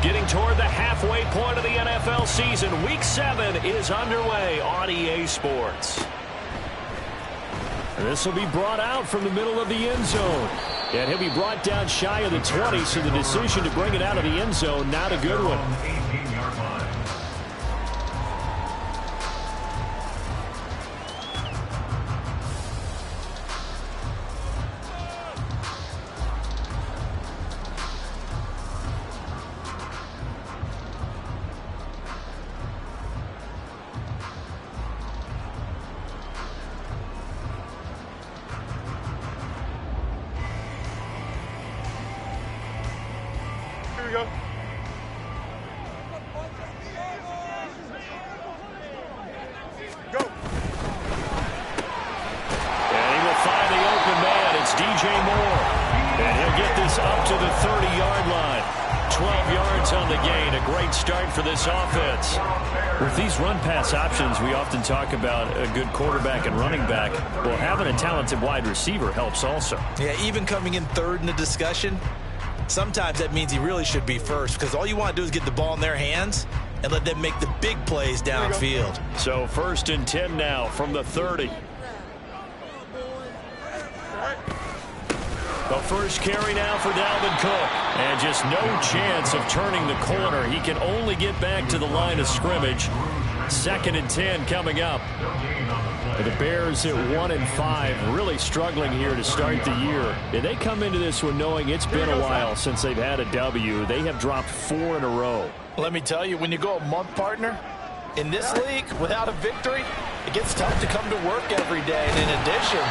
Getting toward the halfway point of the NFL season, Week 7 is underway on EA Sports. And this will be brought out from the middle of the end zone. And he'll be brought down shy of the 20, so the decision to bring it out of the end zone, not a good one. Options, we often talk about a good quarterback and running back. Well, having a talented wide receiver helps also. Yeah, even coming in third in the discussion, sometimes that means he really should be first, because all you want to do is get the ball in their hands and let them make the big plays downfield. So 1st and 10 now from the 30. The first carry now for Dalvin Cook. And just no chance of turning the corner. He can only get back to the line of scrimmage. 2nd and 10 coming up. The Bears at 1-5, really struggling here to start the year. And they come into this one knowing it's been a while since they've had a W. They have dropped 4 in a row. Let me tell you, when you go a month, partner, in this league, without a victory, it gets tough to come to work every day. And in addition,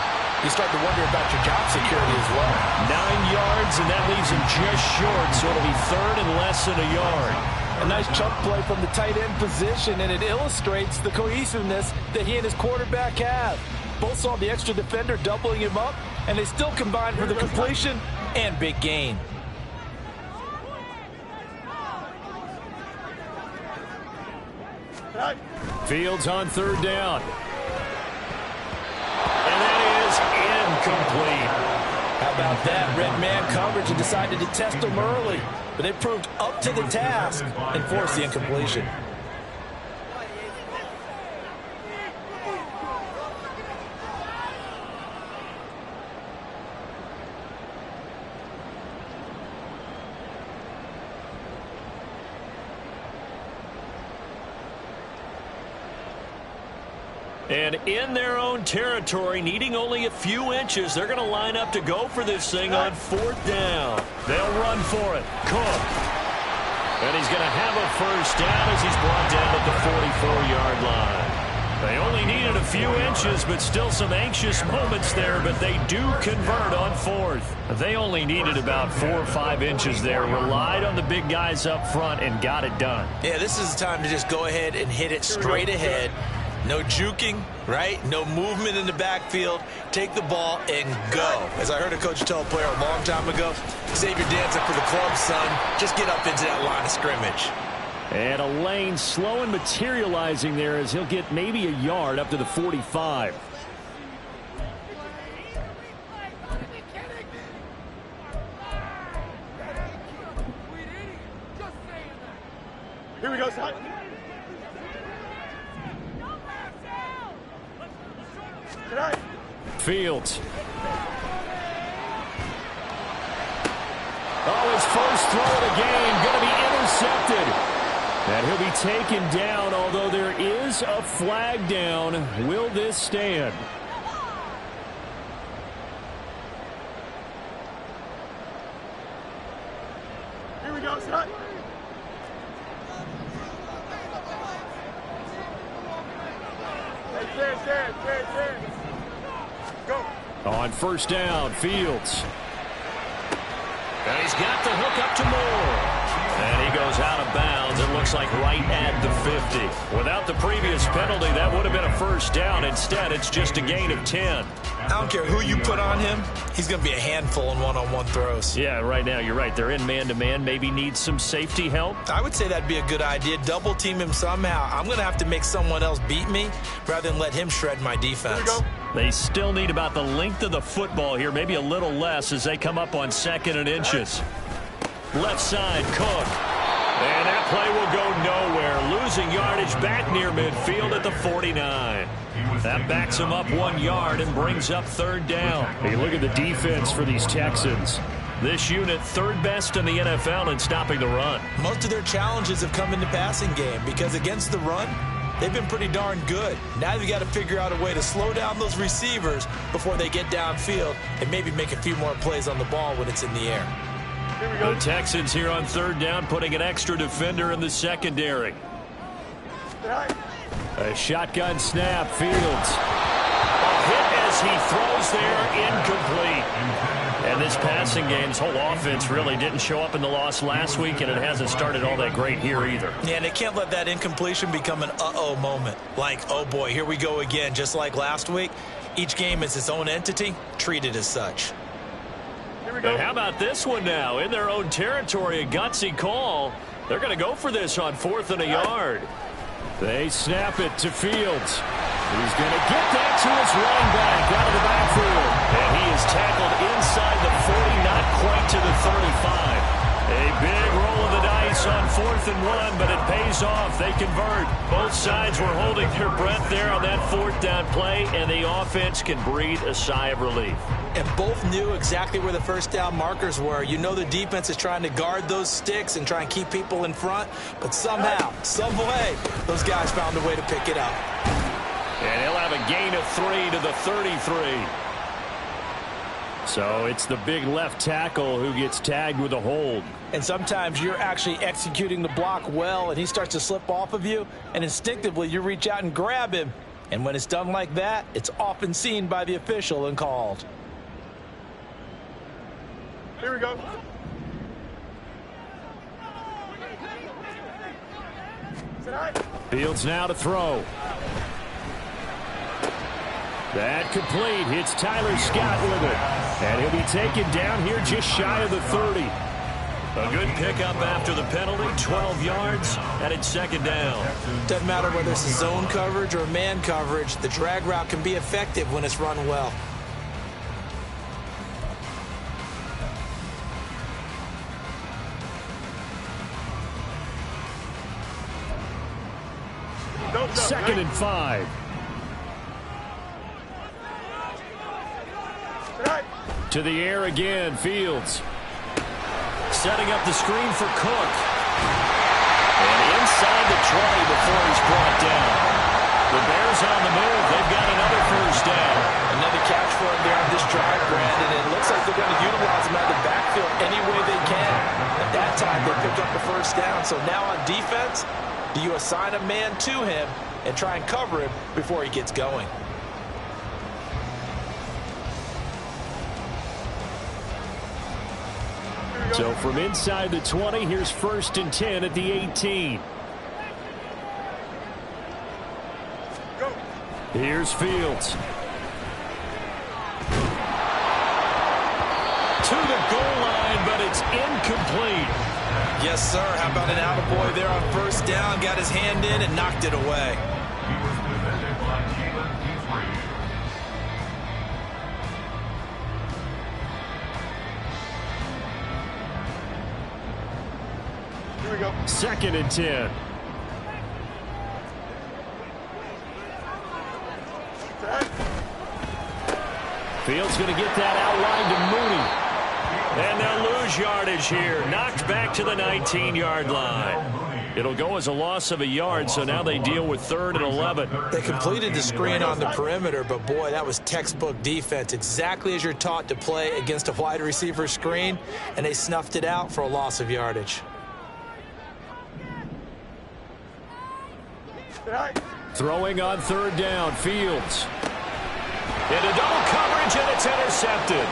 you start to wonder about your job security as well. 9 yards, and that leaves him just short, so it'll be 3rd and less than a yard. A nice chunk play from the tight end position, and it illustrates the cohesiveness that he and his quarterback have. Both saw the extra defender doubling him up, and they still combined for the completion and big gain. Fields on 3rd down. And that is incomplete. How about that? Red man coverage and decided to test him early. But they proved up to the task and forced the incompletion. And in their own territory, needing only a few inches, they're going to line up to go for this thing on 4th down. They'll run for it. Cook. And he's going to have a first down as he's brought down at the 44-yard line. They only needed a few inches, but still some anxious moments there, but they do convert on 4th. They only needed about 4 or 5 inches there, relied on the big guys up front, and got it done. Yeah, this is the time to just go ahead and hit it straight ahead. No juking, right? No movement in the backfield. Take the ball and go. As I heard a coach tell a player a long time ago, save your dancing for the club, son. Just get up into that line of scrimmage. And a lane slow and materializing there as he'll get maybe a yard up to the 45. Here we go, son. Fields. Oh, his first throw of the game going to be intercepted. And he'll be taken down, although there is a flag down. Will this stand? Here we go, son. Stand. Go. On 1st down, Fields. And he's got the hook up to Moore. And he goes out of bounds. It looks like right at the 50. Without the previous penalty, that would have been a first down. Instead, it's just a gain of 10. I don't care who you put on him. He's going to be a handful in one-on-one throws. Yeah, right now, you're right. They're in man-to-man. Maybe needs some safety help. I would say that'd be a good idea. Double team him somehow. I'm going to have to make someone else beat me rather than let him shred my defense. They still need about the length of the football here, maybe a little less as they come up on 2nd and inches. Left side, Cook. And that play will go nowhere, losing yardage back near midfield at the 49. That backs him up 1 yard and brings up third down. Hey, look at the defense for these Texans. This unit third best in the NFL in stopping the run. Most of their challenges have come in the passing game because against the run, they've been pretty darn good. Now they've got to figure out a way to slow down those receivers before they get downfield and maybe make a few more plays on the ball when it's in the air. Here we go. The Texans here on third down, putting an extra defender in the secondary. A shotgun snap, Fields. A hit as he throws there, incomplete. And this passing game's whole offense really didn't show up in the loss last week, and it hasn't started all that great here either. Yeah, and they can't let that incompletion become an uh-oh moment. Like, oh boy, here we go again, just like last week. Each game is its own entity, treated as such. Here we go. And how about this one now? In their own territory, a gutsy call. They're going to go for this on 4th and a yard. They snap it to Fields. He's going to get that to his running back out of the backfield. And he is tackled inside the 40, not quite to the 35. A big roll of the dice on 4th and 1, but it pays off. They convert. Both sides were holding their breath there on that 4th down play, and the offense can breathe a sigh of relief. And both knew exactly where the first down markers were. You know the defense is trying to guard those sticks and try and keep people in front, but somehow, some way, those guys found a way to pick it up. And he'll have a gain of 3 to the 33. So it's the big left tackle who gets tagged with a hold. And sometimes you're actually executing the block well, and he starts to slip off of you, and instinctively you reach out and grab him. And when it's done like that, it's often seen by the official and called. Here we go. Sit high. Fields now to throw. That complete. Hits Tyler Scott with it. And he'll be taken down here just shy of the 30. A good pickup after the penalty, 12 yards, and it's second down. Doesn't matter whether it's a zone coverage or man coverage, the drag route can be effective when it's run well. Second and 5. Sit high. To the air again, Fields. Setting up the screen for Cook. And inside the 20 before he's brought down. The Bears on the move. They've got another first down. Another catch for him there on this drive, Brandon. And it looks like they're going to utilize him out of the backfield any way they can. At that time, they picked up the first down. So now on defense, do you assign a man to him and try and cover him before he gets going? So from inside the 20, here's 1st and 10 at the 18. Go. Here's Fields. To the goal line, but it's incomplete. Yes, sir. How about an attaboy there on first down? Got his hand in and knocked it away. Here we go. 2nd and 10. Sit high. Fields going to get that outline to Mooney. And they'll lose yardage here. Knocked back to the 19-yard line. It'll go as a loss of a yard, so now they deal with 3rd and 11. They completed the screen on the perimeter, but boy, that was textbook defense. Exactly as you're taught to play against a wide receiver screen, and they snuffed it out for a loss of yardage. Sit high. Throwing on 3rd down, Fields. Into double coverage, and it's intercepted.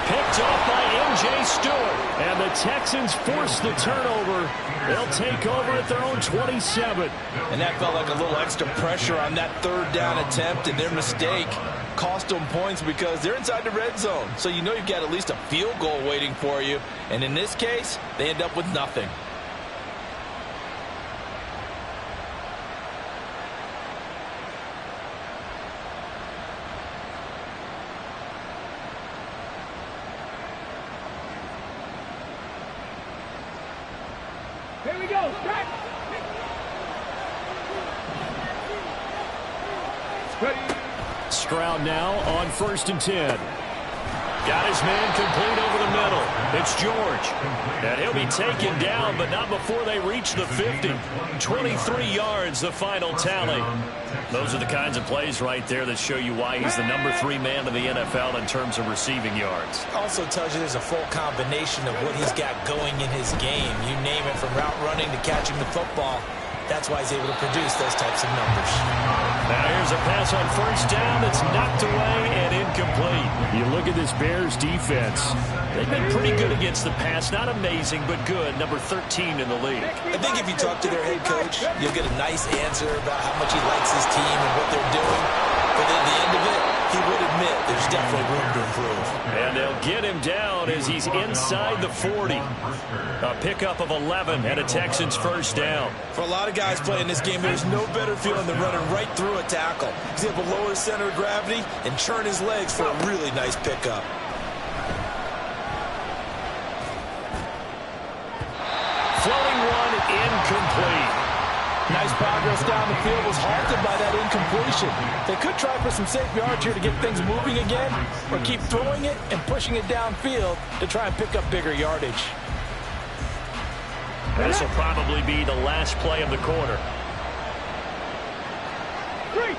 Picked off by M.J. Stewart. And the Texans force the turnover. They'll take over at their own 27. And that felt like a little extra pressure on that 3rd down attempt, and their mistake cost them points because they're inside the red zone. So you know you've got at least a field goal waiting for you. And in this case, they end up with nothing. Here we go. Back. Ready. Stroud now on 1st and 10. Got his man complete over the middle. It's George. And he'll be taken down, but not before they reach the 50. 23 yards, the final tally. Those are the kinds of plays right there that show you why he's the number 3 man in the NFL in terms of receiving yards. Also tells you there's a full combination of what he's got going in his game. You name it, from route running to catching the football. That's why he's able to produce those types of numbers. Now here's a pass on 1st down that's knocked away and incomplete. You look at this Bears defense. They've been pretty good against the pass. Not amazing, but good. Number 13 in the league. I think if you talk to their head coach, you'll get a nice answer about how much he likes his team and what they're doing. But at the end of it, he would admit there's definitely room to improve. And they'll get him down as he's inside the 40. A pickup of 11 and a Texans 1st down. For a lot of guys playing this game, there's no better feeling than running right through a tackle. He's able to lower his center of gravity and churn his legs for a really nice pickup. Floating one, incomplete. Nice progress down the field, was halted by that incompletion. They could try for some safe yards here to get things moving again, or keep throwing it and pushing it downfield to try and pick up bigger yardage. This will probably be the last play of the quarter. 3.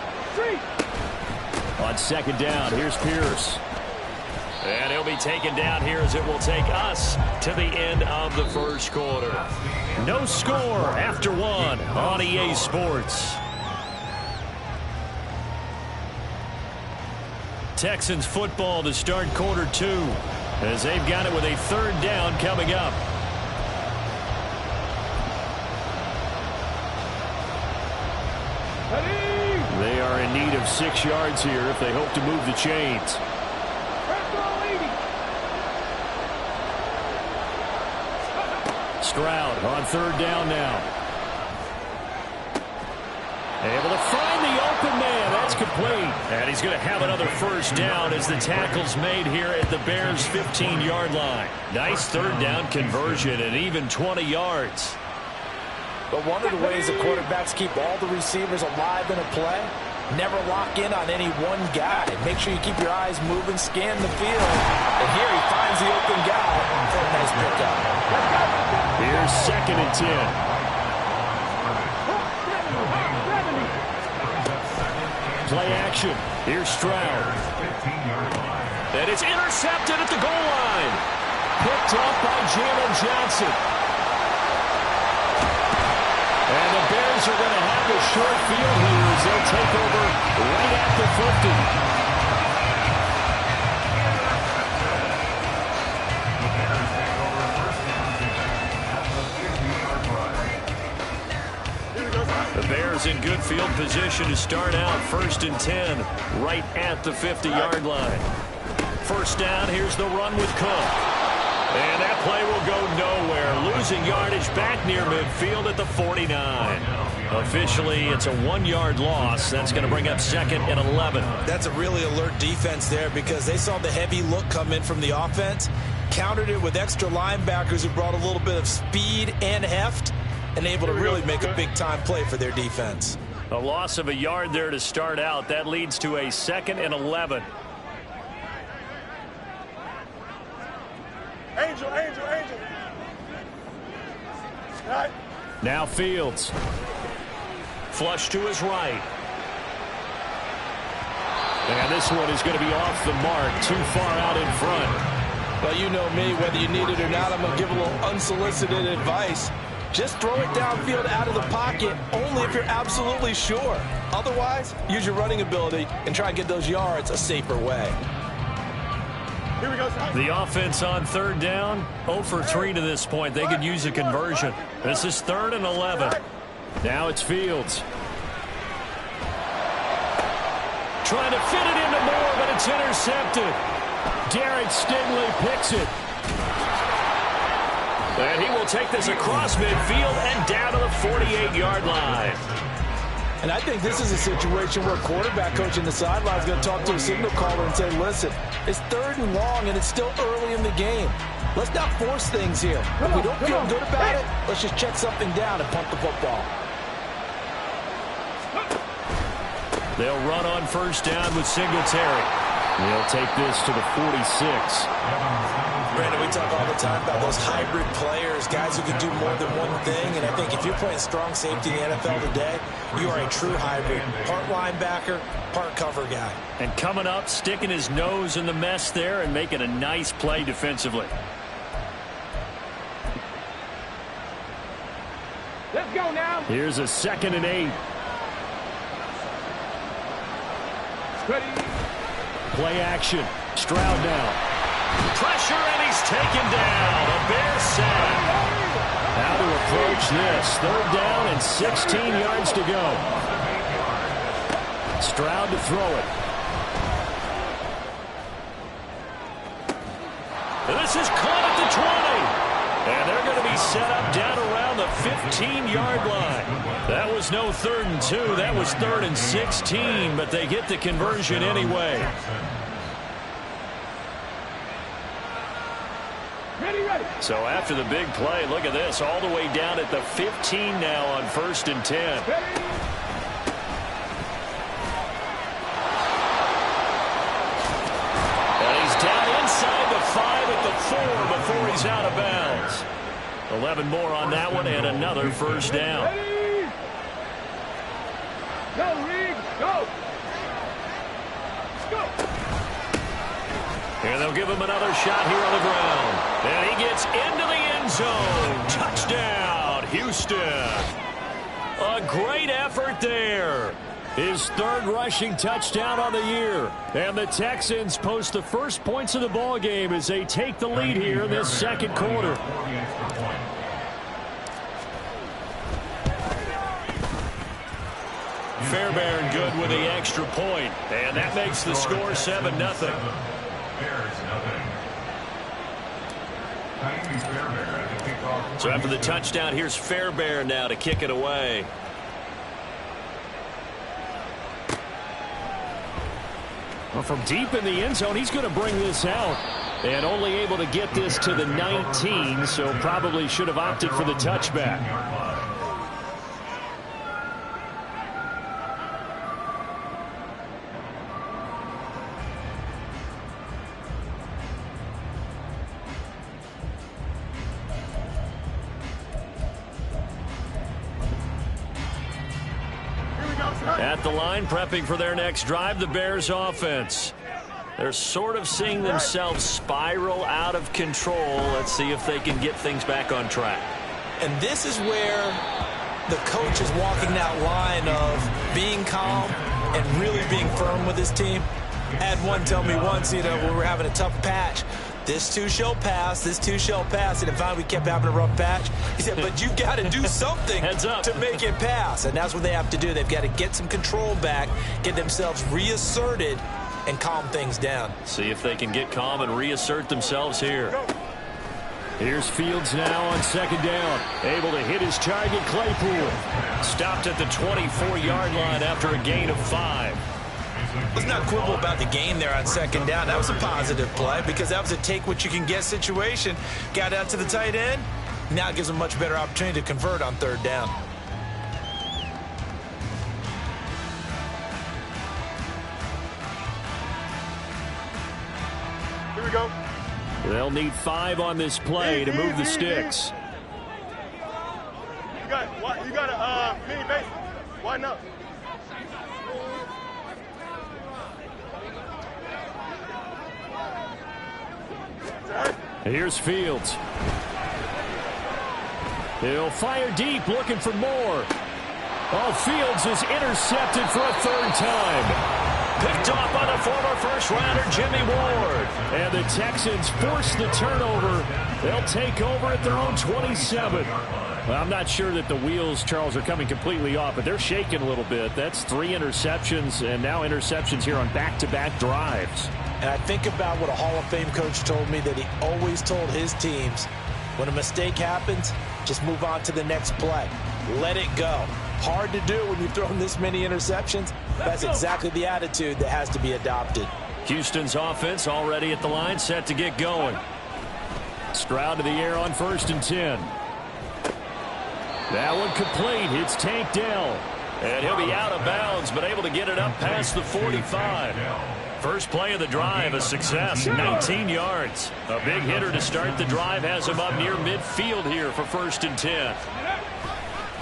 On 2nd down, here's Pierce. And he'll be taken down here as it will take us to the end of the 1st quarter. No score after 1 on EA Sports. Texans football to start quarter 2 as they've got it with a 3rd down coming up. They are in need of 6 yards here if they hope to move the chains. Stroud on 3rd down now. Able to find the open man. That's complete. And he's going to have another 1st down as the tackle's made here at the Bears' 15-yard line. Nice 3rd down conversion and even 20 yards. But one of the ways that quarterbacks keep all the receivers alive in a play, never lock in on any one guy. Make sure you keep your eyes moving, scan the field. And here he finds the open guy for a nice pickup. Here's 2nd and 10. Play action. Here's Stroud. And it's intercepted at the goal line. Picked up by Jalen Johnson. And the Bears are going to have a short field here as they'll take over right at the 50. The Bears in good field position to start out 1st and 10 right at the 50-yard line. 1st down, here's the run with Cook. And that play will go nowhere. Losing yardage back near midfield at the 49. Officially, it's a 1-yard loss. That's going to bring up 2nd and 11. That's a really alert defense there because they saw the heavy look come in from the offense, countered it with extra linebackers who brought a little bit of speed and heft, and able to really make a big-time play for their defense. A loss of a yard there to start out. That leads to a 2nd and 11. Angel. Right. Now Fields. Flush to his right. And this one is going to be off the mark, too far out in front. Well, you know me, whether you need it or not, I'm going to give a little unsolicited advice. Just throw it downfield out of the pocket only if you're absolutely sure. Otherwise, use your running ability and try and get those yards a safer way. Here we go, son. The offense on 3rd down, 0 for 3 to this point. They could use a conversion. This is 3rd and 11. Now it's Fields. Trying to fit it into Moore, but it's intercepted. Derek Stingley picks it. And he will take this across midfield and down to the 48-yard line. And I think this is a situation where a quarterback coach in the sideline is going to talk to a signal caller and say, listen, it's 3rd and long and it's still early in the game. Let's not force things here. If we don't feel good about it, let's just check something down and punt the football. They'll run on first down with Singletary. They'll take this to the 46. Brandon, we talk all the time about those hybrid players, guys who can do more than one thing. And I think if you're playing strong safety in the NFL today, you are a true hybrid. Part linebacker, part cover guy. And coming up, sticking his nose in the mess there and making a nice play defensively. Let's go now. Here's a 2nd and 8. Ready. Play action. Stroud now. Pressure, and he's taken down. A Bear sack. How to approach this. 3rd down and 16 yards to go. Stroud to throw it. And this is caught at the 20. And they're going to be set up down around the 15-yard line. That was no 3rd and 2. That was 3rd and 16, but they get the conversion anyway. So after the big play, look at this, all the way down at the 15 now on 1st and 10. And he's down inside the 5 at the 4 before he's out of bounds. 11 more on that one and another 1st down. Go, Reed, go. Let's go. And they'll give him another shot here on the ground. And he gets into the end zone. Touchdown, Houston. A great effort there. His 3rd rushing touchdown on the year. And the Texans post the first points of the ball game as they take the lead here in this 2nd quarter. Fairbairn good with the extra point. And that makes the score 7-0. So after the touchdown, here's Fairbairn now to kick it away. Well, from deep in the end zone, he's going to bring this out. And only able to get this to the 19, so probably should have opted for the touchback. At the line, prepping for their next drive, the Bears offense. They're sort of seeing themselves spiral out of control. Let's see if they can get things back on track. And this is where the coach is walking that line of being calm and really being firm with his team. I had one tell me once, when we were having a tough patch, this too shall pass, this too shall pass. And finally we kept having a rough patch. He said, but you've got to do something to make it pass. And that's what they have to do. They've got to get some control back, get themselves reasserted, and calm things down. See if they can get calm and reassert themselves here. Here's Fields now on 2nd down. Able to hit his target, Claypool. Stopped at the 24-yard line after a gain of 5. Let's not quibble about the gain there on 2nd down. That was a positive play because that was a take-what-you-can-get situation. Got out to the tight end. Now it gives them a much better opportunity to convert on 3rd down. Here we go. They'll need 5 on this play to move the sticks. You got a mini base. Why not? Here's Fields. He'll fire deep, looking for more. Oh, Fields is intercepted for a 3rd time. Picked off by the former first-rounder Jimmy Ward. And the Texans force the turnover. They'll take over at their own 27. Well, I'm not sure that the wheels, Charles, are coming completely off, but they're shaking a little bit. That's 3 interceptions, and now interceptions here on back-to-back drives. And I think about what a Hall of Fame coach told me, that he always told his teams, when a mistake happens, just move on to the next play. Let it go. Hard to do when you've thrown this many interceptions. That's exactly the attitude that has to be adopted. Houston's offense already at the line, set to get going. Stroud to the air on 1st and 10. That one complete. It's tanked down. And he'll be out of bounds, but able to get it up past the 45. First play of the drive, a success, 19 yards. A big hitter to start the drive has him up near midfield here for 1st and 10.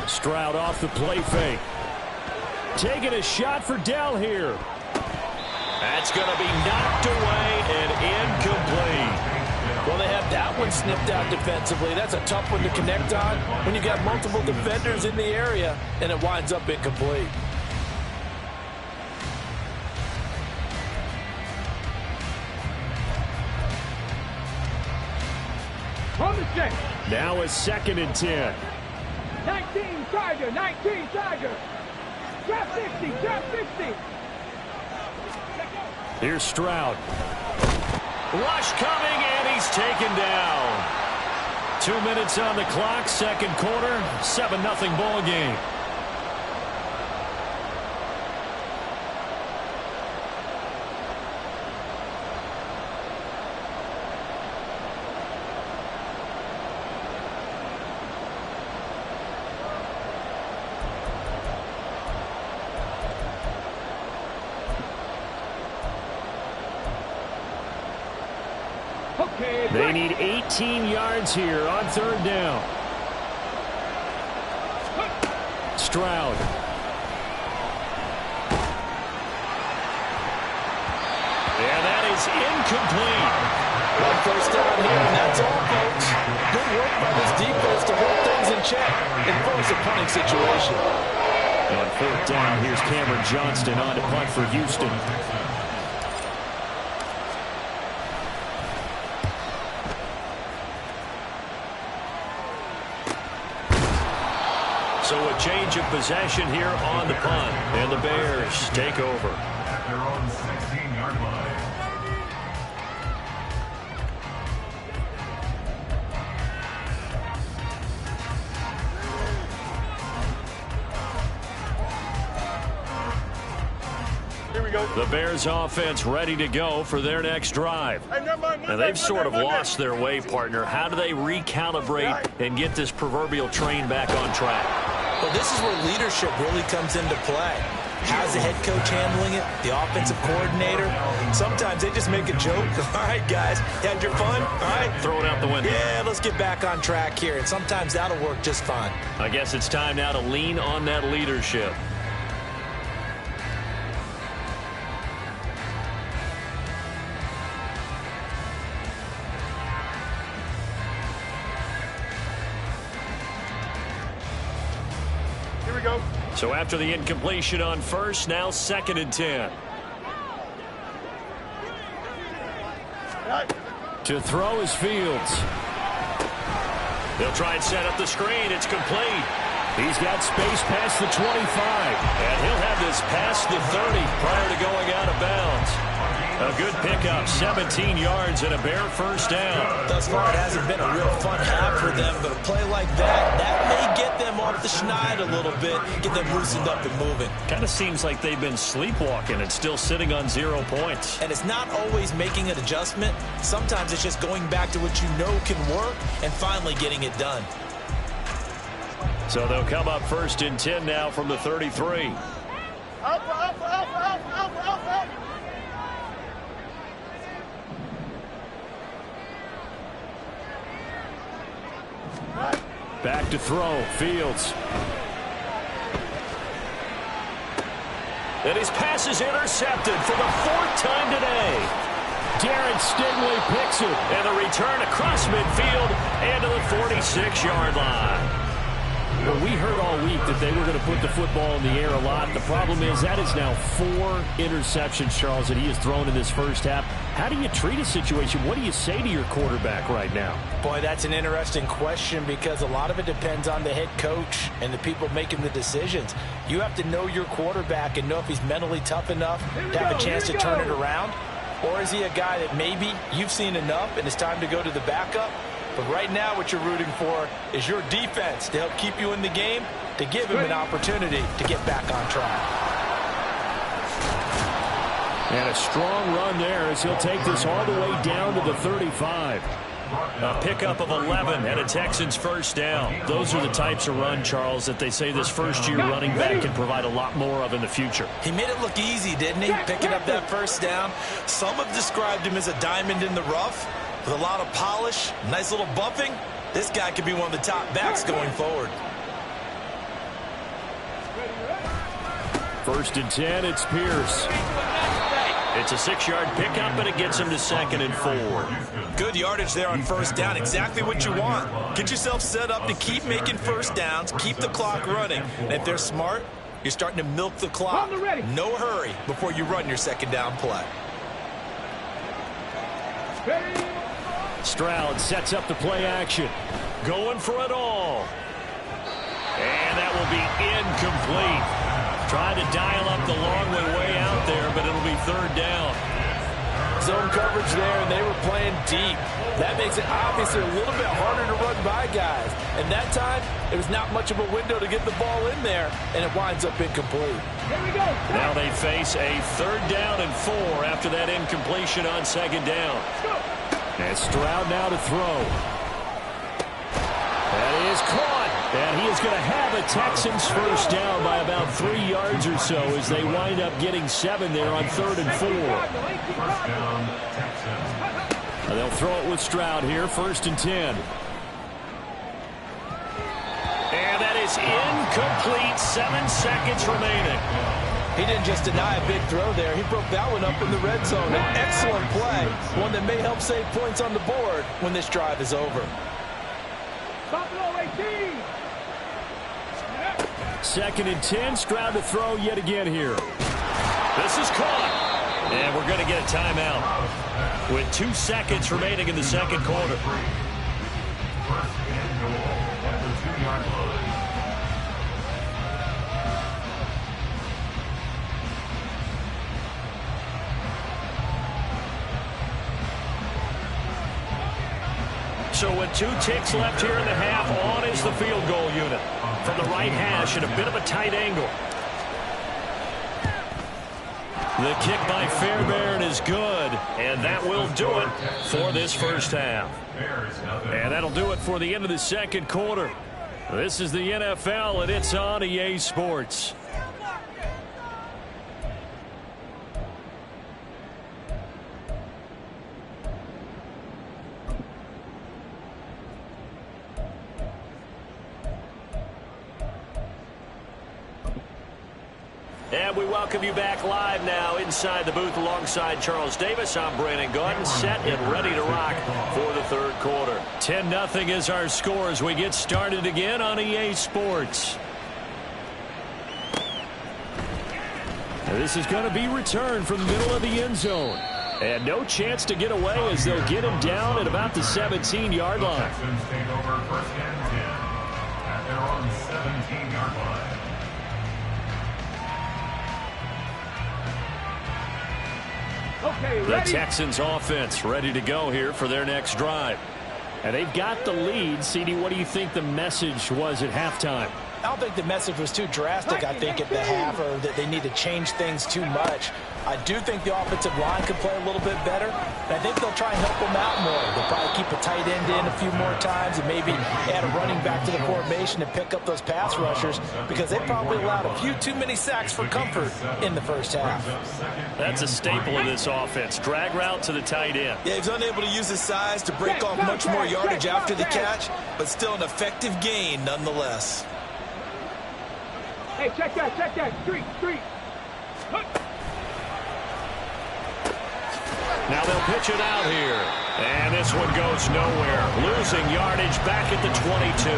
Stroud off the play fake. Taking a shot for Dell here. That's going to be knocked away and incomplete. Well, they have that one snipped out defensively. That's a tough one to connect on when you got multiple defenders in the area, and it winds up incomplete. Now a 2nd and 10. 19 Tiger, 19 Tiger. Trap 60, trap 60. Here's Stroud. Rush coming, and he's taken down. 2 minutes on the clock, 2nd quarter, 7-0 ball game. They need 18 yards here on 3rd down. Stroud. And that is incomplete. One first down here, and that's all, folks. Good work by this defense to hold things in check and force a punting situation. On 4th down, here's Cameron Johnston on to punt for Houston. So a change of possession here on the punt. And the Bears take over. At their own 16-yard line. Here we go. The Bears offense ready to go for their next drive. Now they've sort of lost their way, partner. How do they recalibrate and get this proverbial train back on track? Well, this is where leadership really comes into play. How's the head coach handling it? The offensive coordinator? Sometimes they just make a joke. All right, guys, you had your fun? All right. Throw it out the window. Yeah, let's get back on track here. And sometimes that'll work just fine. I guess it's time now to lean on that leadership. Here we go. So after the incompletion on 1st, now 2nd and 10. To throw is Fields. They'll try and set up the screen. It's complete. He's got space past the 25. And he'll have this past the 30 prior to going out of bounds. A good pickup, 17 yards and a Bear first down. Thus far, it hasn't been a real fun half for them, but a play like that may get them off the schneid a little bit, get them loosened up and moving. Kind of seems like they've been sleepwalking and still sitting on 0 points. And it's not always making an adjustment. Sometimes it's just going back to what you know can work and finally getting it done. So they'll come up 1st and 10 now from the 33. Back to throw, Fields. And his pass is intercepted for the 4th time today. Darren Stingley picks it. And the return across midfield and to the 46-yard line. Well, we heard all week that they were going to put the football in the air a lot. The problem is that is now 4 interceptions, Charles, that he has thrown in this first half. How do you treat a situation? What do you say to your quarterback right now? Boy, that's an interesting question because a lot of it depends on the head coach and the people making the decisions. You have to know your quarterback and know if he's mentally tough enough to have a chance to turn it around. Or is he a guy that maybe you've seen enough and it's time to go to the backup? But right now what you're rooting for is your defense to help keep you in the game, to give him an opportunity to get back on track. And a strong run there as he'll take this all the way down to the 35. A pickup of 11 and a Texans first down. Those are the types of run, Charles, that they say this first-year running back can provide a lot more of in the future. He made it look easy, didn't he? Picking up that first down. Some have described him as a diamond in the rough with a lot of polish, nice little bumping. This guy could be one of the top backs going forward. First and 10, it's Pierce. It's a 6-yard pickup, and it gets him to 2nd and 4. Good yardage there on first down. Exactly what you want. Get yourself set up to keep making first downs, keep the clock running. And if they're smart, you're starting to milk the clock. No hurry before you run your second down play. Stroud sets up the play action. Going for it all. And that will be incomplete. Trying to dial up the long way out there, but it'll be 3rd down. Zone coverage there, and they were playing deep. That makes it obviously a little bit harder to run by guys. And that time, it was not much of a window to get the ball in there, and it winds up incomplete. Here we go. Now they face a 3rd down and 4 after that incompletion on 2nd down. And Stroud now to throw. That is caught. And he is going to have a Texans first down by about 3 yards or so as they wind up getting 7 there on 3rd and 4. First down, Texans. And they'll throw it with Stroud here, 1st and 10. And that is incomplete. 7 seconds remaining. He didn't just deny a big throw there. He broke that one up in the red zone. An excellent play, one that may help save points on the board when this drive is over. Buffalo 18. 2nd and 10, Stroud to throw yet again here. This is caught. And we're going to get a timeout with 2 seconds remaining in the 2nd quarter. First and goal at the 2-yard line. So with 2 ticks left here in the half, on is the field goal unit. From the right hash at a bit of a tight angle. The kick by Fairbairn is good, and that will do it for this first half. And that'll do it for the end of the 2nd quarter. This is the NFL, and it's on EA Sports. And we welcome you back live now inside the booth alongside Charles Davis. I'm Brandon Gordon, set and ready to rock for the 3rd quarter. 10-0 is our score as we get started again on EA Sports. And this is going to be returned from the middle of the end zone. And no chance to get away as they'll get him down at about the 17-yard line. Texans take over 1st and 10 at their own 17-yard line. Okay, The ready? Texans offense ready to go here for their next drive. And they've got the lead. CD, what do you think the message was at halftime? I don't think the message was too drastic, I think, at the half, or that they need to change things too much. I do think the offensive line could play a little bit better, and I think they'll try and help them out more. They'll probably keep a tight end in a few more times and maybe add a running back to the formation and pick up those pass rushers because they probably allowed a few too many sacks for comfort in the first half. That's a staple of this offense. Drag route to the tight end. Yeah, he's unable to use his size to break off much more yardage after the catch, but still an effective gain nonetheless. Hey, check that, street. Now they'll pitch it out here. And this one goes nowhere. Losing yardage back at the 22.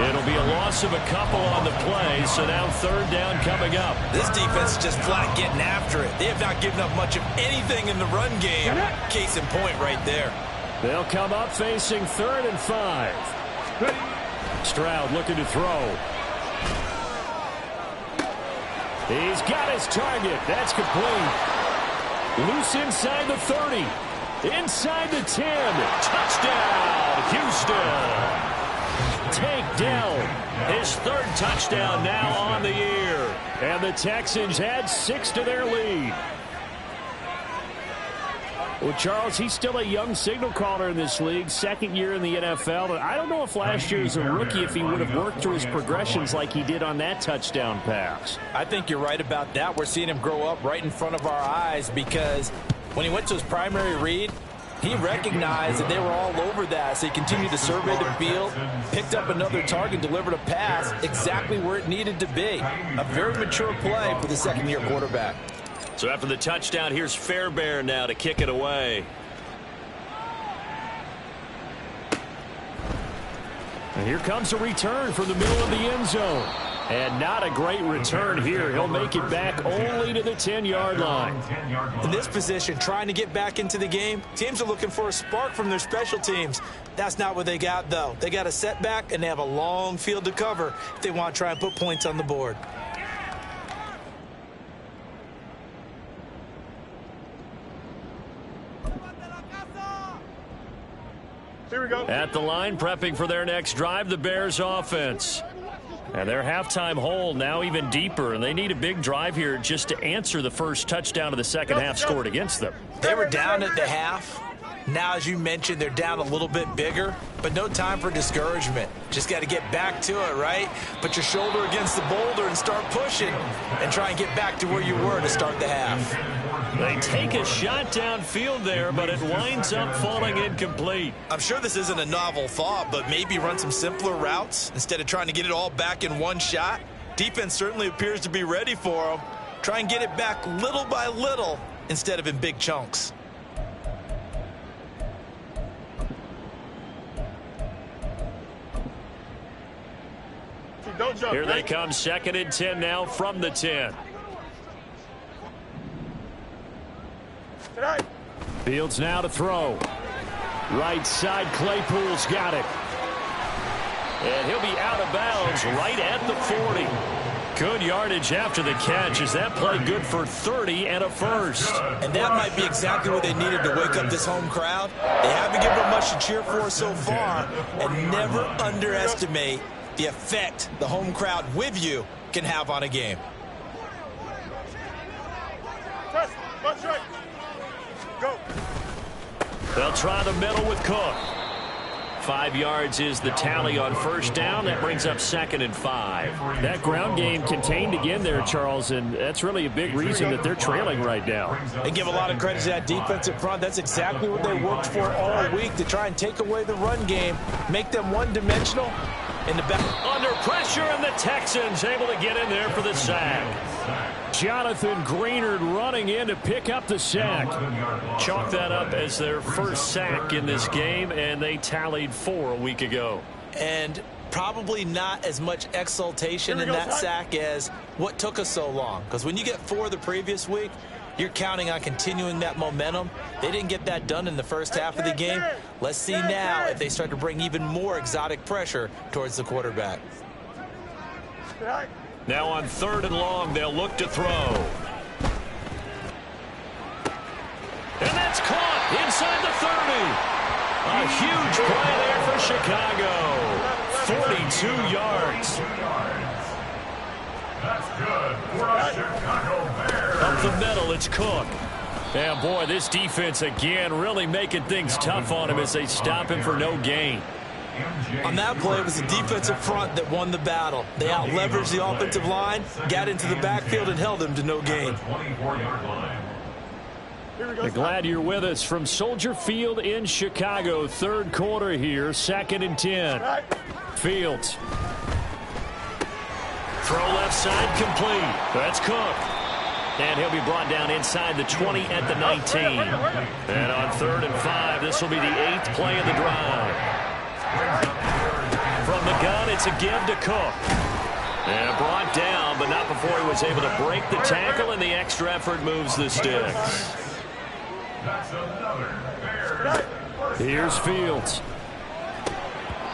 It'll be a loss of a couple on the play, so now 3rd down coming up. This defense is just flat getting after it. They have not given up much of anything in the run game. Case in point right there. They'll come up facing 3rd and 5. Stroud looking to throw. He's got his target. That's complete. Loose inside the 30. Inside the 10. Touchdown, Houston. Takedown. His 3rd touchdown now on the year. And the Texans add 6 to their lead. Well, Charles, he's still a young signal caller in this league, second year in the NFL. But I don't know if last year as a rookie if he would have worked through his progressions like he did on that touchdown pass. I think you're right about that. We're seeing him grow up right in front of our eyes because when he went to his primary read, he recognized that they were all over that, so he continued to survey the field, picked up another target, delivered a pass exactly where it needed to be. A very mature play for the second-year quarterback. So after the touchdown, here's Fairbairn now to kick it away. And here comes a return from the middle of the end zone. And not a great return here. He'll make it back only to the 10-yard line. In this position, trying to get back into the game, teams are looking for a spark from their special teams. That's not what they got, though. They got a setback, and they have a long field to cover if they want to try and put points on the board. Here we go. At the line, prepping for their next drive, the Bears offense. And their halftime hole now even deeper, and they need a big drive here just to answer the first touchdown of the second half scored against them. They were down at the half. Now, as you mentioned, they're down a little bit bigger, but no time for discouragement. Just got to get back to it, right? Put your shoulder against the boulder and start pushing and try and get back to where you were to start the half. They take a shot downfield there, but it winds up falling incomplete. I'm sure this isn't a novel thought, but maybe run some simpler routes instead of trying to get it all back in one shot. Defense certainly appears to be ready for them. Try and get it back little by little instead of in big chunks. Don't jump. Here they come, 2nd and 10 now from the 10. Tonight. Fields now to throw. Right side, Claypool's got it. And he'll be out of bounds right at the 40. Good yardage after the catch. Is that play good for 30 and a first? And that might be exactly what they needed to wake up this home crowd. They haven't given them much to cheer for so far, and never underestimate the effect the home crowd with you can have on a game. Press. Watch right. Go. They'll try the middle with Cook. 5 yards is the tally on first down. That brings up 2nd and 5. That ground game contained again there, Charles, and that's really a big reason that they're trailing right now. They give a lot of credit to that defensive front. That's exactly what they worked for all week, to try and take away the run game, make them one-dimensional. In the back. Under pressure, and the Texans able to get in there for the sack. Jonathan Greenard running in to pick up the sack. Chalk that up as their first sack in this game, and they tallied 4 a week ago. And probably not as much exultation in that sack as what took us so long. Because when you get 4 the previous week, you're counting on continuing that momentum. They didn't get that done in the first half of the game. Let's see now if they start to bring even more exotic pressure towards the quarterback. Now on 3rd and long, they'll look to throw. And that's caught inside the 30. A huge play there for Chicago. 42 yards. That's good for the Chicago Bears. Up the middle, it's Cook. And boy, this defense again really making things tough on him as they stop him for no gain. On that play, it was the defensive front that won the battle. They out-leveraged the offensive line, got into the backfield, and held them to no gain. Glad you're with us from Soldier Field in Chicago. 3rd quarter here, 2nd and 10. Fields. Throw left side complete. That's Cook. And he'll be brought down inside the 20 at the 19. And on 3rd and 5, this will be the 8th play of the drive. From the gun, it's a give to Cook. And brought down, but not before he was able to break the tackle, and the extra effort moves the sticks. Here's Fields.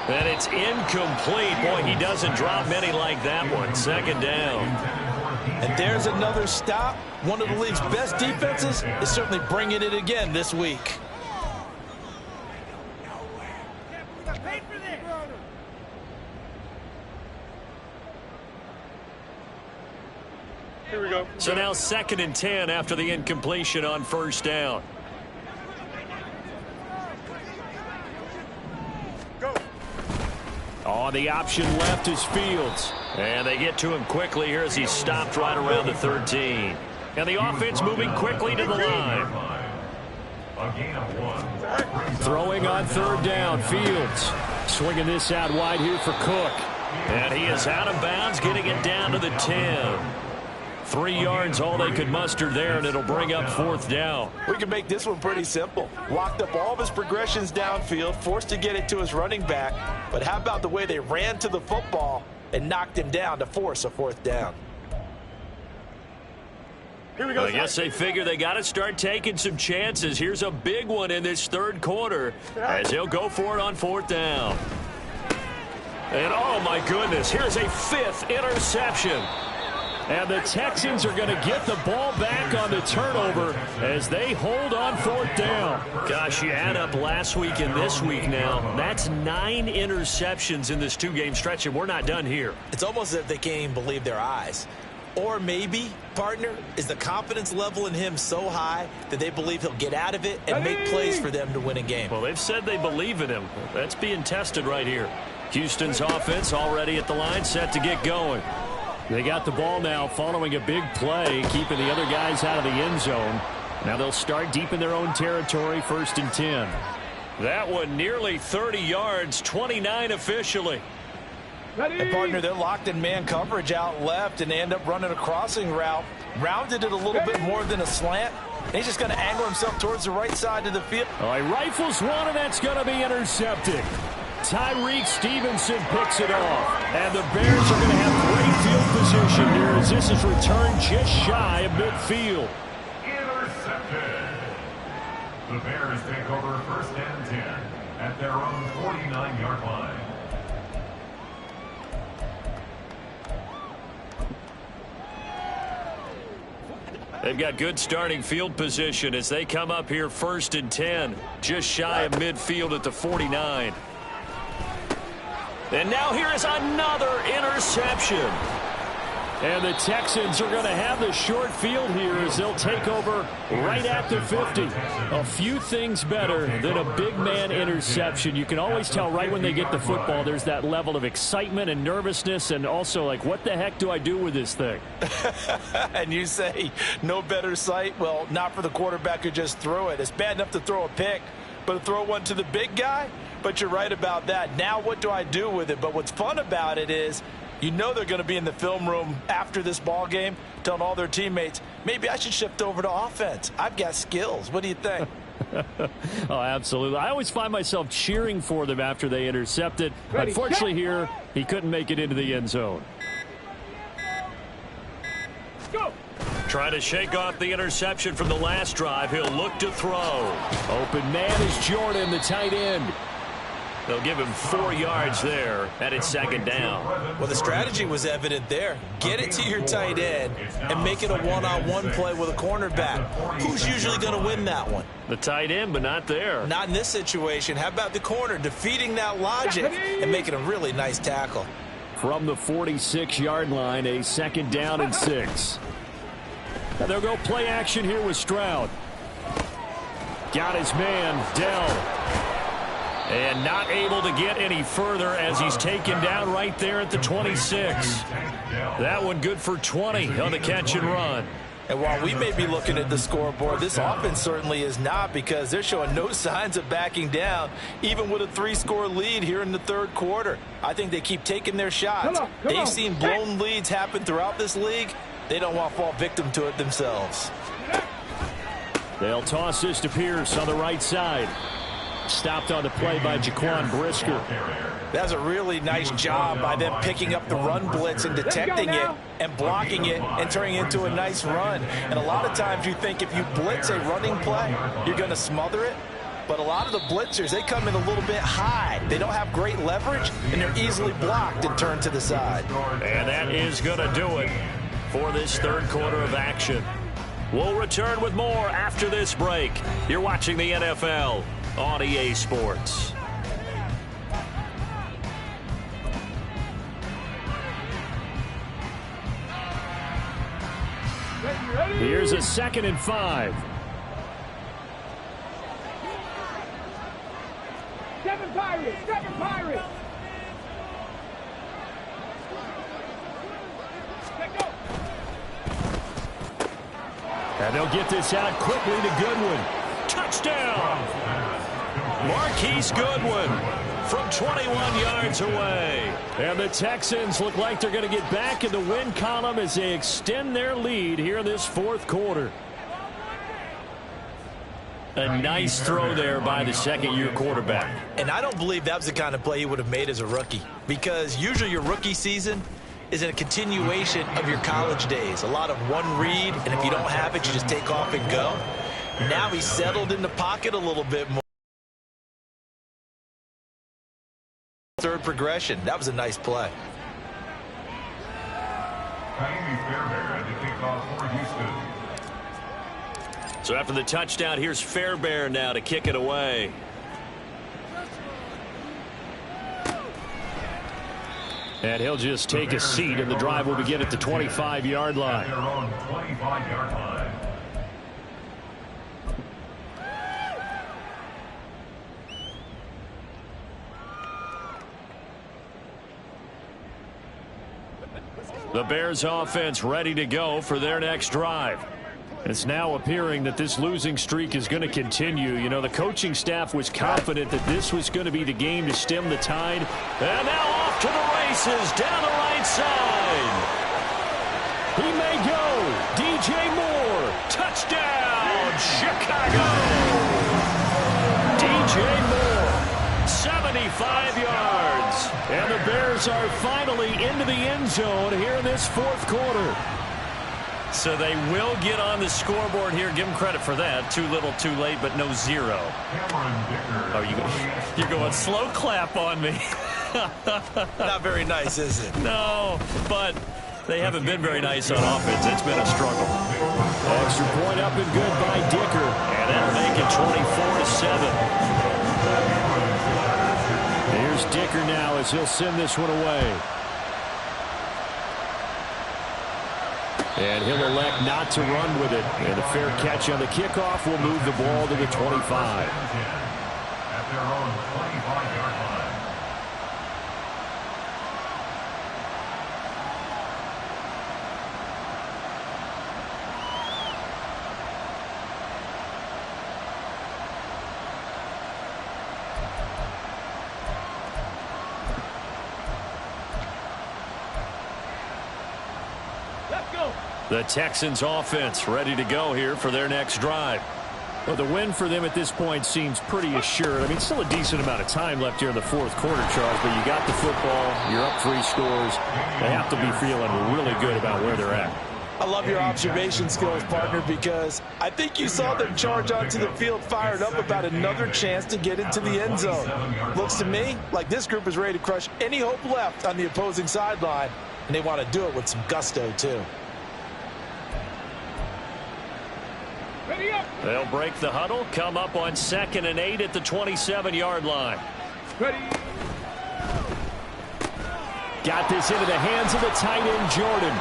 And it's incomplete. Boy, he doesn't drop many like that one. 2nd down. And there's another stop. One of the league's best defenses is certainly bringing it again this week. Here we go. So now 2nd and 10 after the incompletion on first down. On the option left is Fields. And they get to him quickly here as he's stopped right around the 13. And the offense moving quickly to the line. A gain of 1. Throwing on third down, Fields. Swinging this out wide here for Cook. And he is out of bounds, getting it down to the 10. 3 yards, all they could muster there, and it'll bring up fourth down. We can make this one pretty simple. Locked up all of his progressions downfield, forced to get it to his running back. But how about the way they ran to the football and knocked him down to force a fourth down? Here we go. I guess they figure they got to start taking some chances. Here's a big one in this third quarter as he'll go for it on fourth down. And oh my goodness, here's a fifth interception. And the Texans are going to get the ball back on the turnover as they hold on fourth down. Gosh, you add up last week and this week now. That's 9 interceptions in this 2-game stretch, and we're not done here. It's almost as if they can't even believe their eyes. Or maybe, partner, is the confidence level in him so high that they believe he'll get out of it and make plays for them to win a game. Well, they've said they believe in him. That's being tested right here. Houston's offense already at the line, set to get going. They got the ball now following a big play, keeping the other guys out of the end zone. Now they'll start deep in their own territory, 1st and 10. That one nearly 30 yards, 29 officially. And partner, they're locked in man coverage out left, and they end up running a crossing route. Rounded it a little bit more than a slant. And he's just going to angle himself towards the right side of the field. All right, rifles one, and that's going to be intercepted. Tyreek Stevenson picks it off. And the Bears are going to have great field position here as this is returned just shy of midfield. Intercepted. The Bears take over 1st and 10 at their own 49-yard line. They've got good starting field position as they come up here 1st and 10, just shy of midfield at the 49. And now here is another interception. And the Texans are going to have the short field here as they'll take over right at the 50. A few things better than a big man interception. You can always tell right when they get the football, there's that level of excitement and nervousness, and also like, what the heck do I do with this thing? And you say no better sight? Well, not for the quarterback who just threw it. It's bad enough to throw a pick, but to throw one to the big guy? But you're right about that. Now what do I do with it? But what's fun about it is, you know they're going to be in the film room after this ball game telling all their teammates, maybe I should shift over to offense. I've got skills. What do you think? Oh, absolutely. I always find myself cheering for them after they intercept it. Unfortunately here, he couldn't make it into the end zone. Go. Trying to shake off the interception from the last drive. He'll look to throw. Open man is Jordan, the tight end. They'll give him 4 yards there, and it's 2nd down. Well, the strategy was evident there. Get it to your tight end and make it a one-on-one play with a cornerback. Who's usually going to win that one? The tight end, but not there. Not in this situation. How about the corner defeating that logic and making a really nice tackle? From the 46-yard line, a 2nd down and 6. And they'll go play action here with Stroud. Got his man, Dell. And not able to get any further as he's taken down right there at the 26. That one good for 20 on the catch and run. And while we may be looking at the scoreboard, this offense certainly is not, because they're showing no signs of backing down, even with a 3-score lead here in the third quarter. I think they keep taking their shots. They've seen blown leads happen throughout this league. They don't want to fall victim to it themselves. They'll toss this to Pierce on the right side. Stopped on the play by Jaquan Brisker. That's a really nice job by them picking up the run blitz and detecting it and blocking it and turning it into a nice run. And a lot of times you think if you blitz a running play, you're going to smother it. But a lot of the blitzers, they come in a little bit high. They don't have great leverage, and they're easily blocked and turned to the side. And that is going to do it for this third quarter of action. We'll return with more after this break. You're watching the NFL on EA Sports. Here's a 2nd and 5. Step and Pirate! Step and Pirate! they'll get this out quickly to Goodwin. Touchdown! Marquise Goodwin from 21 yards away. And the Texans look like they're going to get back in the win column as they extend their lead here in this fourth quarter. A nice throw there by the second-year quarterback. And I don't believe that was the kind of play he would have made as a rookie, because usually your rookie season is a continuation of your college days. A lot of one read, and if you don't have it, you just take off and go. Now he's settled in the pocket a little bit more. Third progression. That was a nice play. So after the touchdown, here's Fairbairn now to kick it away. And he'll just take a seat, and the drive will begin at the 25-yard line. Their own 25-yard line. The Bears offense ready to go for their next drive. It's now appearing that this losing streak is going to continue. You know, the coaching staff was confident that this was going to be the game to stem the tide. And now off to the races down the right side. He may go. DJ Moore. Touchdown, Chicago. DJ Moore, 75 yards. And the Bears are finally into the end zone here in this fourth quarter. So they will get on the scoreboard here. Give them credit for that. Too little, too late, but no zero. Oh, you're going slow clap on me. Not very nice, is it? No, but they haven't been very nice on offense. It's been a struggle. Extra point up and good by Dicker. And that'll make it 24-7. Here's Dicker now as he'll send this one away. And he'll elect not to run with it. And a fair catch on the kickoff will move the ball to the 25. At their own 25-yard line. The Texans offense ready to go here for their next drive. Well, the win for them at this point seems pretty assured. I mean, still a decent amount of time left here in the fourth quarter, Charles, but you got the football, you're up 3 scores. They have to be feeling really good about where they're at. I love your observation skills, partner, because I think you saw them charge onto the field fired up about another chance to get into the end zone. Looks to me like this group is ready to crush any hope left on the opposing sideline, and they want to do it with some gusto, too. They'll break the huddle, come up on 2nd and 8 at the 27-yard line. Ready. Got this into the hands of the tight end, Jordan.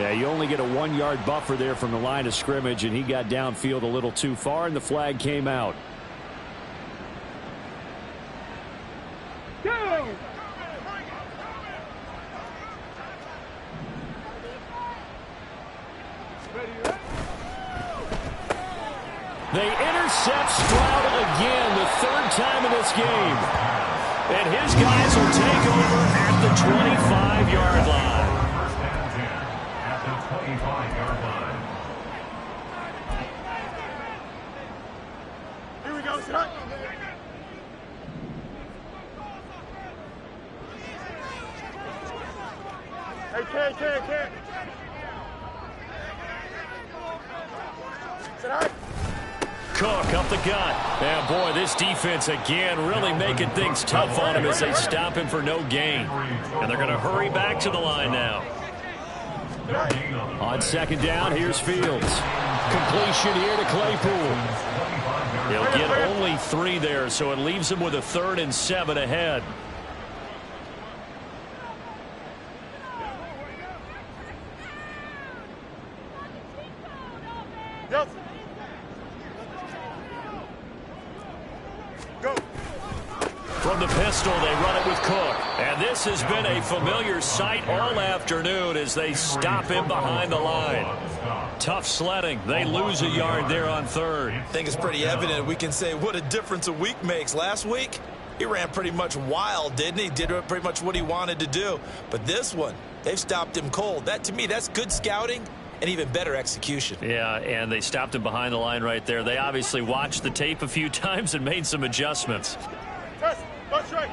Yeah, you only get a 1-yard buffer there from the line of scrimmage, and he got downfield a little too far, and the flag came out. Go! They intercept Stroud again, the 3rd time in this game. And his guys will take over at the 25-yard line. First and 10 at the 25-yard line. Here we go, son. Hey, K. Sit high. Cook up the gut. And boy, this defense again really making things tough on him as they stop him for no gain. And they're going to hurry back to the line now. On 2nd down, here's Fields. Completion here to Claypool. He'll get only 3 there, so it leaves him with a 3rd and 7 ahead. Yes. Go. From the pistol, they run it with Cook. And this has been a familiar sight all afternoon as they stop him behind the line. Tough sledding. They lose a yard there on third. I think it's pretty evident. We can say what a difference a week makes. Last week, he ran pretty much wild, didn't he? Did pretty much what he wanted to do. But this one, they've stopped him cold. That, to me, that's good scouting and even better execution. Yeah, and they stopped him behind the line right there. They obviously watched the tape a few times and made some adjustments. Go straight.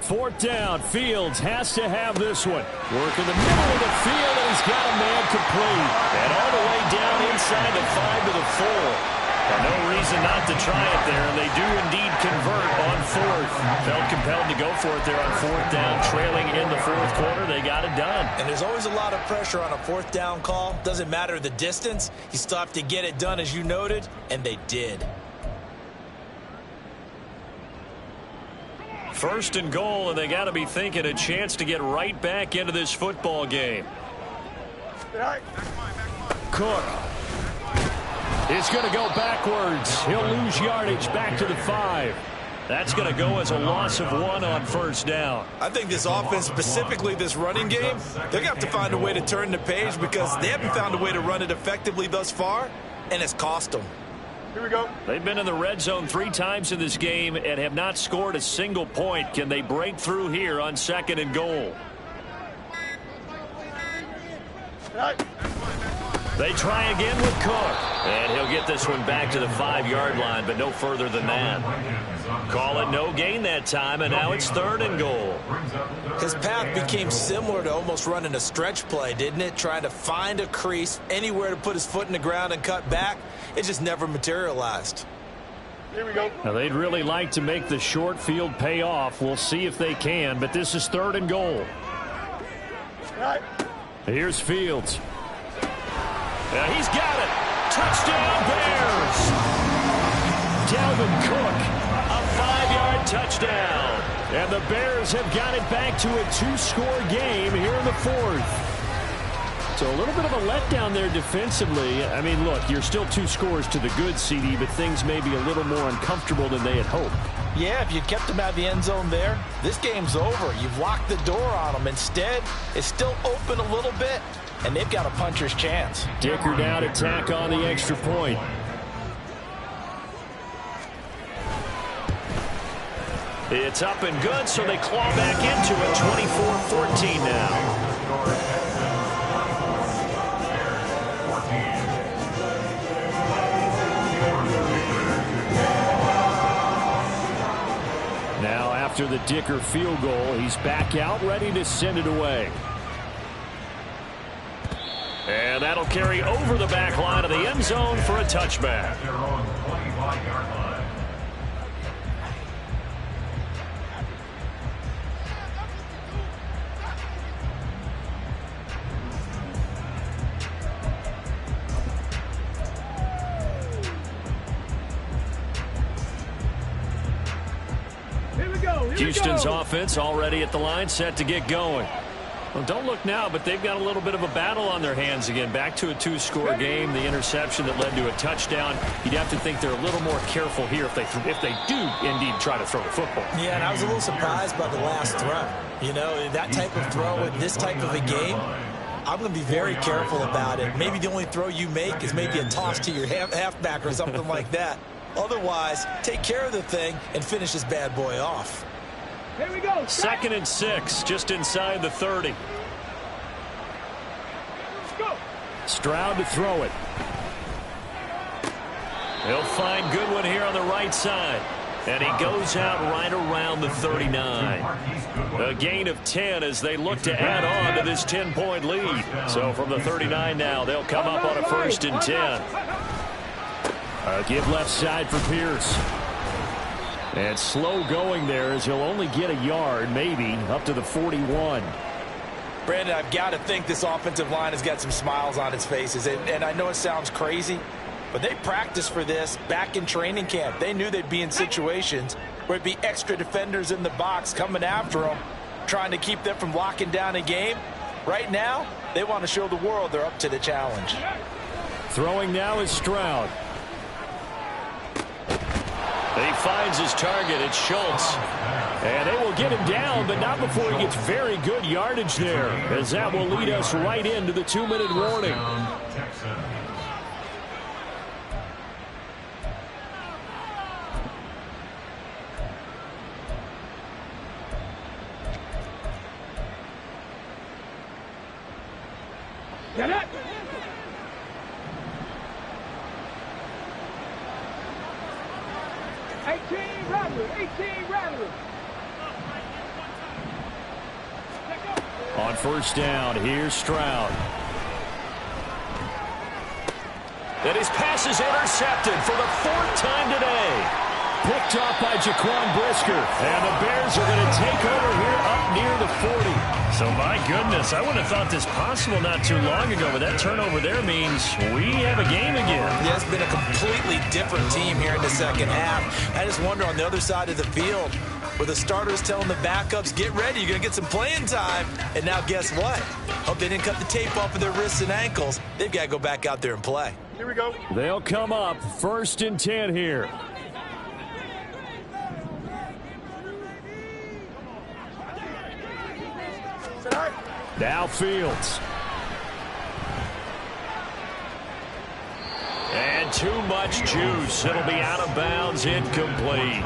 Fourth down. Fields has to have this one. Work in the middle of the field, and he's got a man complete. And all the way down inside the 5 to the 4. And no reason not to try it there, and they do indeed convert on fourth. Felt compelled to go for it there on fourth down, trailing in the fourth quarter. They got it done. And there's always a lot of pressure on a fourth down call. Doesn't matter the distance. You still have to get it done, as you noted, and they did. First and goal, and they got to be thinking a chance to get right back into this football game. Cook is going to go backwards. He'll lose yardage back to the 5. That's going to go as a loss of 1 on first down. I think this offense, specifically this running game, they're going to have to find a way to turn the page because they haven't found a way to run it effectively thus far, and it's cost them. Here we go. They've been in the red zone 3 times in this game and have not scored a single point. Can they break through here on second and goal? They try again with Cook. And he'll get this one back to the 5-yard line, but no further than that. Call it no gain that time, and now it's third and goal. His path became similar to almost running a stretch play, didn't it? Trying to find a crease, anywhere to put his foot in the ground and cut back. It just never materialized. Here we go. Now, they'd really like to make the short field pay off. We'll see if they can, but this is third and goal. Right. Here's Fields. Now he's got it. Touchdown, Bears. Dalvin Cook, a 5-yard touchdown. And the Bears have got it back to a 2-score game here in the fourth. So a little bit of a letdown there defensively. I mean, look, you're still 2 scores to the good, CD, but things may be a little more uncomfortable than they had hoped. Yeah, if you kept them out of the end zone there, this game's over. You've locked the door on them. Instead, it's still open a little bit, and they've got a puncher's chance. Dicker down to tack on the extra point. It's up and good, so they claw back into it, 24-14 now. Now, after the Dicker field goal, he's back out, ready to send it away. And that'll carry over the back line of the end zone for a touchback. Houston's offense already at the line, set to get going. Well, don't look now, but they've got a little bit of a battle on their hands again. Back to a 2-score game. The interception that led to a touchdown. You'd have to think they're a little more careful here if they do indeed try to throw the football. Yeah, and I was a little surprised by the last throw. You know, that type of throw in this type of a game, I'm going to be very careful about it. Maybe the only throw you make is maybe a toss to your halfback or something like that. Otherwise, take care of the thing and finish this bad boy off. Here we go. Second and 6, just inside the 30. Go. Stroud to throw it. He'll find Goodwin here on the right side. And he goes out right around the 39. A gain of 10 as they look to add on to this 10-point lead. So from the 39 now, they'll come up on a 1st and 10. Give left side for Pierce. And slow going there as he'll only get a yard, maybe, up to the 41. Brandon, I've got to think this offensive line has got some smiles on its faces. And I know it sounds crazy, but they practiced for this back in training camp. They knew they'd be in situations where it'd be extra defenders in the box coming after them, trying to keep them from locking down a game. Right now, They want to show the world they're up to the challenge. Throwing now is Stroud. He finds his target. It's Schultz. And they will get him down, but not before he gets very good yardage there, as that will lead us right into the 2-minute warning. Get it! On first down, here's Stroud. And his pass is intercepted for the 4th time today. Picked off by Jaquan Brisker. And the Bears are going to take over here up near the 40. So, my goodness, I wouldn't have thought this possible not too long ago, but that turnover there means we have a game again. Yeah, it's been a completely different team here in the second half. I just wonder on the other side of the field, where the starters telling the backups, get ready, you're going to get some playing time. And now guess what? Hope they didn't cut the tape off of their wrists and ankles. They've got to go back out there and play. Here we go. They'll come up 1st and 10 here. Now Fields. And too much juice. It'll be out of bounds, incomplete.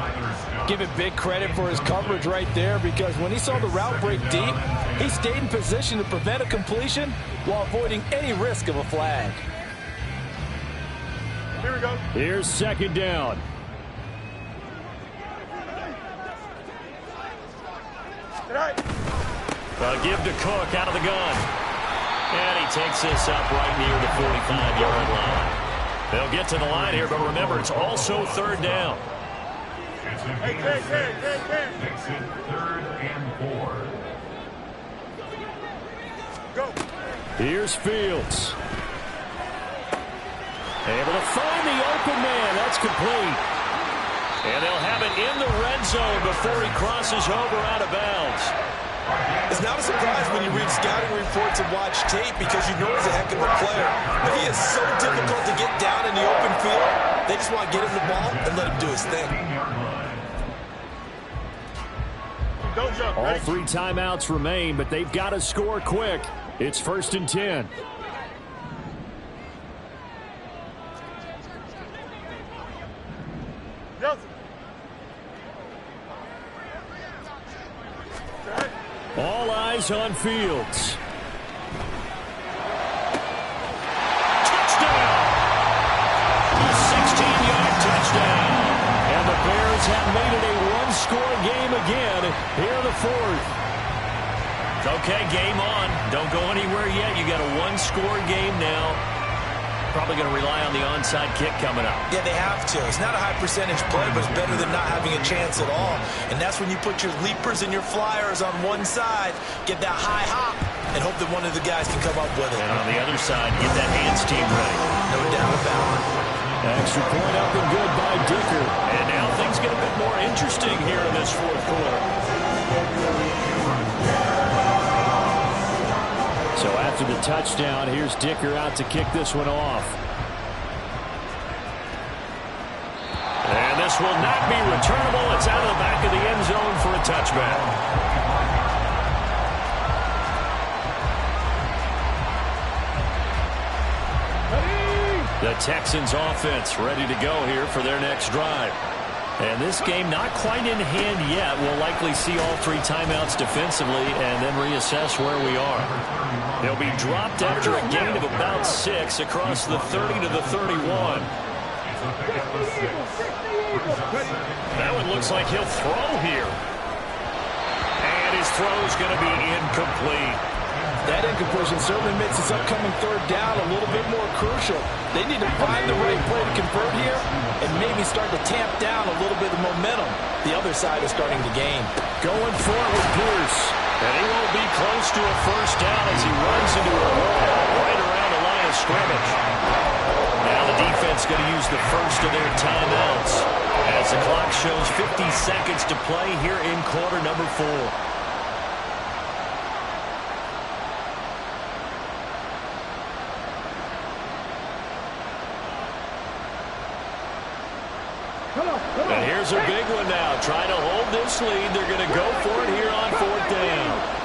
Give it big credit for his coverage right there, because when he saw the route break deep, he stayed in position to prevent a completion while avoiding any risk of a flag. Here we go. Here's 2nd down. Give to Cook out of the gun. And he takes this up right near the 45-yard line. They'll get to the line here, but remember, it's also 3rd down. Hey. Makes it 3rd and 4. Go. Here's Fields. Able to find the open man. That's complete. And they'll have it in the red zone before he crosses over out of bounds. It's not a surprise when you read scouting reports and watch tape, because you know he's a heck of a player. But he is so difficult to get down in the open field. They just want to get him the ball and let him do his thing. Don't jump. All Ready? 3 timeouts remain, but they've got to score quick. It's 1st and 10. Nelson. All eyes on Fields. Touchdown! 16-yard touchdown. And the Bears have made it a one-score game again here in the 4th. Okay, game on. Don't go anywhere yet. You got a one-score game now. Probably going to rely on the onside kick coming up. Yeah, they have to. It's not a high percentage play, but it's better than not having a chance at all. And that's when you put your leapers and your flyers on one side, get that high hop, and hope that one of the guys can come up with it. And on the other side, get that hands team ready. No doubt about it. Extra point up and good by Dicker. And now things get a bit more interesting here in this 4th quarter. So after the touchdown, here's Dicker out to kick this one off. And this will not be returnable. It's out of the back of the end zone for a touchback. The Texans offense ready to go here for their next drive. And this game not quite in hand yet. We'll likely see all 3 timeouts defensively and then reassess where we are. They'll be dropped after a gain of about 6 across the 30 to the 31. That one looks like he'll throw here. And his throw's going to be incomplete. That incompletion certainly makes this upcoming 3rd down a little bit more crucial. They need to find the right play to convert here and maybe start to tamp down a little bit of momentum. The other side is starting to gain. Going for it with Pierce. And he won't be close to a first down as he runs into a wall right around the line of scrimmage. Now the defense going to use the first of their timeouts as the clock shows 50 seconds to play here in quarter number 4. And here's a big one now. Trying to hold this lead. They're going to go for it here on 4th down.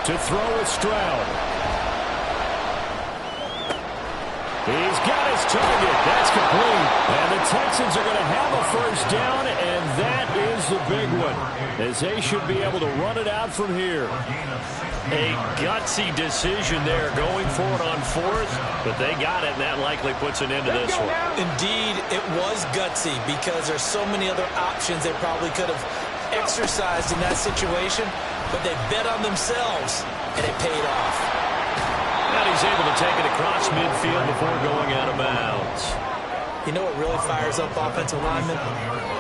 To throw is Stroud. He's got his target. That's complete. And the Texans are going to have a first down, and that is the big one, as they should be able to run it out from here. A gutsy decision there going for it on 4th, but they got it, and that likely puts an end to this one. Indeed, it was gutsy because there's so many other options they probably could have exercised in that situation, but they bet on themselves, and it paid off. And he's able to take it across midfield before going out of bounds. You know what really fires up offensive linemen?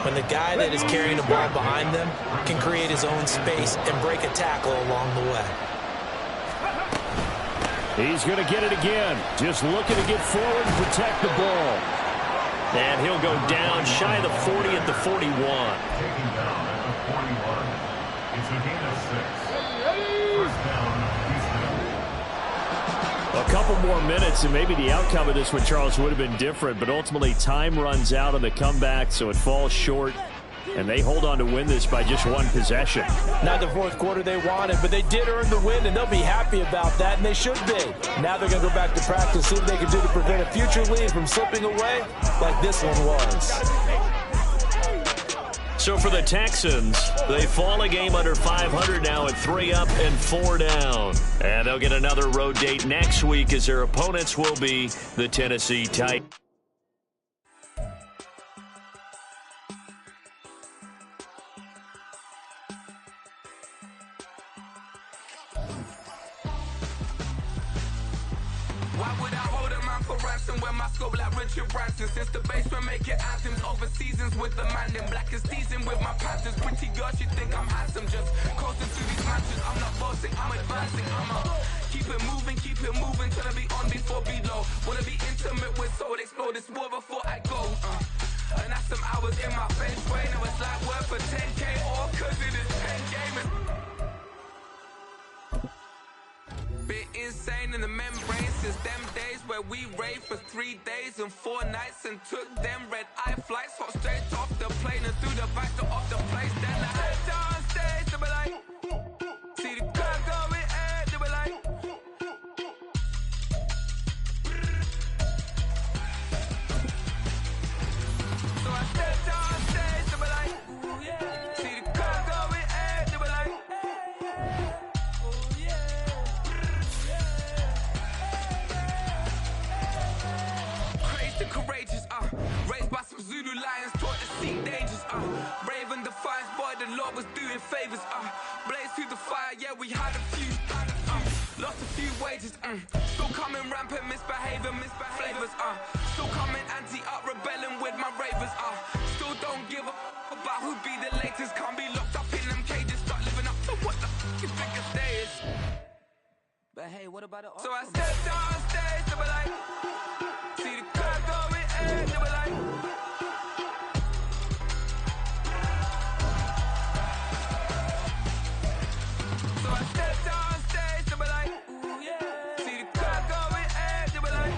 When the guy that is carrying the ball behind them can create his own space and break a tackle along the way. He's going to get it again. Just looking to get forward and protect the ball. And he'll go down shy of the 40 at the 41. Taking down at the 41. It's a gain of 6. First down, Houston. A couple more minutes, and maybe the outcome of this one, Charles, would have been different. But ultimately, time runs out on the comeback, so it falls short. And they hold on to win this by just one possession. Not the fourth quarter they wanted, but they did earn the win, and they'll be happy about that, and they should be. Now they're going to go back to practice, see what they can do to prevent a future lead from slipping away like this one was. So for the Texans, they fall a game under 500 now at 3 up and 4 down. And they'll get another road date next week as their opponents will be the Tennessee Titans. Since the basement making anthems over seasons with the man in black is seasoned with my Panthers. Pretty girls, you think I'm handsome, just coasting to these matches. I'm not bossing, I'm advancing. I'ma keep it moving till I be on before below. Wanna be intimate with soul, explore this war before I go. And that's some hours in my face way. Now it's like work for 10K or cause it is 10 gamers. Bit insane in the membrane since them days where we raved for 3 days and 4 nights and took them red eye flights, hop straight off the plane and through the back door of the place. Then I head down stage, they be like, see the crowd going, they be like, so I step down stage, they be like, see the crowd going, they be like, courageous, raised by some Zulu lions, taught to see dangers, brave and defiant, boy, the Lord was doing favors, blaze through the fire, yeah, we had a few, lost a few wages, still coming rampant, misbehaving, flavors, still coming anti-up, rebelling with my ravers, still don't give a about who be the latest, can't be locked up in them cages, start living up to what the fuck you think a day is. But hey, what about it? So I stepped on stage, they were like, see the crowd going, they were like, so I stepped on stage, they were like, see the crowd going, they were like,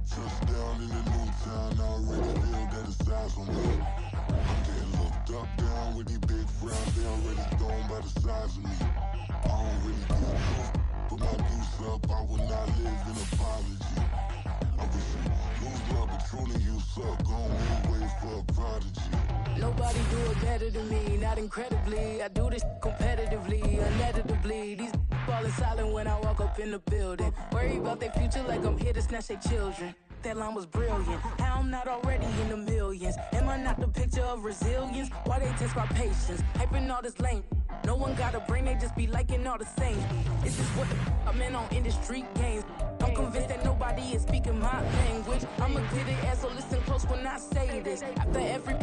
Touchdown in the new town, I already feel that it's eyes on me. I'm getting looked up, down with these big frowns, they already thrown by the size of me. I don't really do truth, put my deuce up, I will not live in apology. I wish you lose love, but truly you suck, gon' make way for a prodigy. Nobody do it better than me, not incredibly. I do this competitively, inevitably. These falling silent when I walk up in the building. Worry about their future like I'm here to snatch their children. That line was brilliant. How I'm not already in the millions. Am I not the picture of resilience? Why they test my patience? Hyping all this lame. No one got a brain, they just be liking all the same. It's just what the I'm in on industry games. I'm convinced that nobody is speaking my language. I'm a good ass, so listen close when I say this. After every